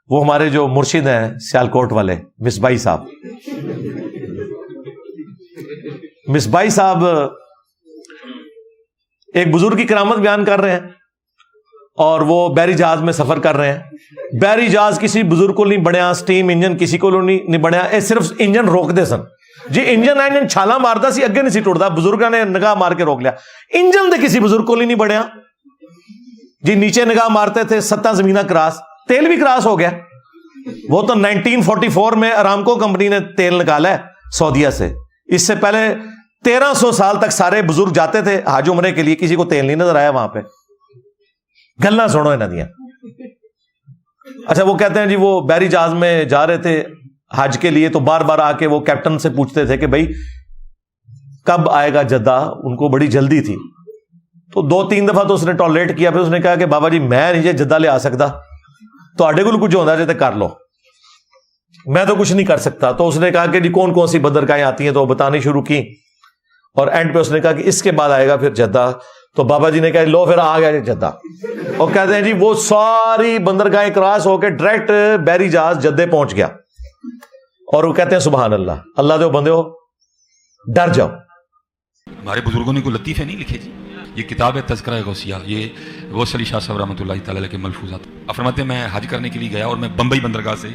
وہ ہمارے جو مرشد ہیں سیالکوٹ والے مصباحی صاحب، مصباحی صاحب ایک بزرگ کی کرامت بیان کر رہے ہیں اور وہ بحری جہاز میں سفر کر رہے ہیں. بحری جہاز کسی بزرگ کو نہیں بنیا، سٹیم انجن کسی کو نہیں بنیا، اے صرف انجن روک دے سن جی. انجن چھالا مارتا سی اگے نہیں سی ٹوٹتا، بزرگاں نے نگاہ مار کے روک لیا. انجن دے کسی بزرگ کو نہیں بنیا جی. نیچے نگاہ مارتے تھے 7 زمینہ کراس، تیل بھی کراس ہو گیا. وہ تو 1944 میں ارامکو کمپنی نے تیل نکالا ہے سعودیہ سے. اس سے پہلے 1300 سال تک سارے بزرگ جاتے تھے حج عمرے کے لیے، کسی کو تیل نہیں نظر آیا وہاں پہ. گلنا سنو انہاں دیاں. اچھا وہ کہتے ہیں جی وہ بحری جہاز میں جا رہے تھے حج کے لیے، تو بار بار آ کے وہ کیپٹن سے پوچھتے تھے کہ بھائی کب آئے گا جدہ. ان کو بڑی جلدی تھی، تو 2-3 دفعہ تو اس نے ٹالریٹ کیا. پھر اس نے کہا کہ بابا جی میں نہیں جدہ لے آ سکتا، تو آڈے کو کچھ ہوتا جاتے کر لو، میں تو کچھ نہیں کر سکتا. تو اس نے کہا کہ جی کون کون سی بندرگاہیں آتی ہیں، تو وہ بتانی شروع کی، اور اینڈ پہ اس نے کہا کہ اس کے بعد آئے گا پھر جدہ. تو بابا جی نے کہا لو پھر آ گیا جدہ. اور کہتے ہیں جی وہ ساری بندرگاہیں کراس ہو کے ڈائریکٹ بحری جہاز جدے پہنچ گیا. اور وہ کہتے ہیں سبحان اللہ، اللہ دے بندے ہو ڈر جاؤ. ہمارے بزرگوں نے کوئی لطیفے نہیں لکھے جی. یہ کتاب ہے تذکرہ غوثیہ، یہ غوث علی شاہ صاحب رحمۃ اللہ تعالی علیہ کے ملفوظات. فرماتے ہیں میں حج کرنے کے لیے گیا اور میں بمبئی بندرگاہ سے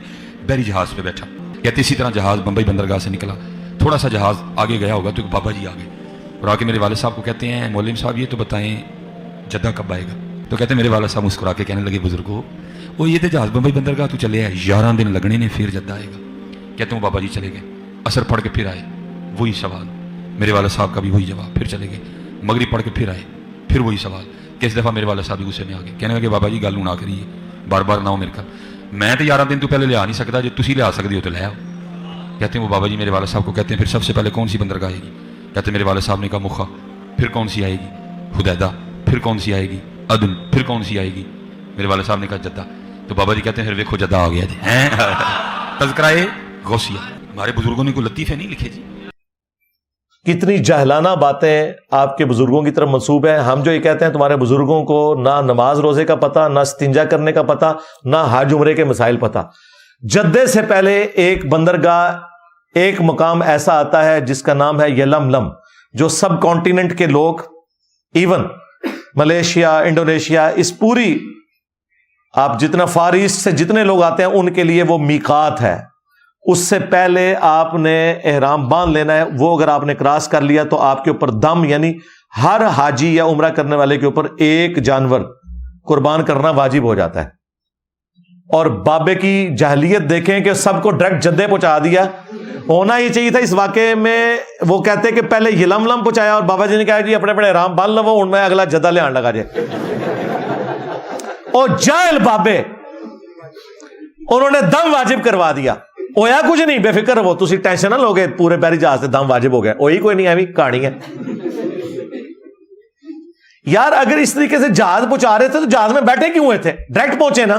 بحری جہاز پہ بیٹھا. کہتے اسی طرح جہاز بمبئی بندرگاہ سے نکلا، تھوڑا سا جہاز آگے گیا ہوگا تو ایک بابا جی آگے اور آ کے میرے والد صاحب کو کہتے ہیں مولوی صاحب یہ تو بتائیں جدہ کب آئے گا. تو کہتے ہیں میرے والد صاحب مسکرا کے کہنے لگے بزرگو وہ یہ تو جہاز بمبئی بندرگاہ تو چلے آئے 11 دن لگنے نے پھر جدہ آئے گا. کہتے ہیں وہ بابا جی چلے گئے، عصر پڑھ کے پھر آئے، وہی سوال. میرے والد صاحب کا بھی وہی جواب. پھر چلے گئے، مغرب پڑھ کے پھر آئے، پھر وہی سوال. کس دفعہ میرے والد صاحب بھی غصے میں آ گئے، کہنے لگے بابا جی گل نہ کریے، بار بار نہ ہو میرے گھر، میں تو 11 دن تو پہلے لیا نہیں سکتا، جو تسی لیا سکتے ہو تو لے آؤ. کہتے ہیں وہ بابا جی میرے والد صاحب کو کہتے ہیں پھر سب سے پہلے کون سی بندرگاہ آئے گی. کہتے ہیں میرے والد صاحب نے کہا مخا. پھر کون سی آئے گی؟ حدیدہ. پھر کون سی آئے گی؟ عدن. پھر کون سی آئے گی؟ میرے والد صاحب نے کہا جدہ. تو بابا جی کہتے ہیں پھر ویکھو جدہ آ گیا جی. تذکرہ غوثیہ. ہمارے بزرگوں نے کوئی لطیفے نہیں لکھے جی. کتنی جہلانہ باتیں آپ کے بزرگوں کی طرف منسوب ہیں. ہم جو یہ کہتے ہیں تمہارے بزرگوں کو نہ نماز روزے کا پتہ، نہ استنجا کرنے کا پتہ، نہ حج عمرے کے مسائل پتہ. جدے سے پہلے ایک بندرگاہ، ایک مقام ایسا آتا ہے جس کا نام ہے یلملم، جو سب کانٹیننٹ کے لوگ، ایون ملیشیا، انڈونیشیا، اس پوری آپ جتنا فار ایسٹ سے جتنے لوگ آتے ہیں ان کے لیے وہ میقات ہے. اس سے پہلے آپ نے احرام باندھ لینا ہے. وہ اگر آپ نے کراس کر لیا تو آپ کے اوپر دم، یعنی ہر حاجی یا عمرہ کرنے والے کے اوپر ایک جانور قربان کرنا واجب ہو جاتا ہے. اور بابے کی جاہلیت دیکھیں کہ سب کو ڈائریکٹ جدے پہنچا دیا. ہونا ہی چاہیے تھا اس واقعے میں. وہ کہتے کہ پہلے یلملم پہنچایا اور بابا جی نے کہا جی اپنے اپنے احرام باندھ لو، ان میں اگلا جدہ لے آن لگا جائے. اور جاہل بابے انہوں نے دم واجب کروا دیا. ہویا کچھ نہیں، بے فکر ہو، تسی ٹینشن نہ لوگے، پورے بحری جہاز سے دم واجب ہو گیا. ہوئی کوئی نہیں، ایویں کہانی ہے یار. اگر اس طریقے سے جہاز پہنچا رہے تھے تو جہاز میں بیٹھے کیوں ہوئے تھے؟ ڈائریکٹ پہنچے نا.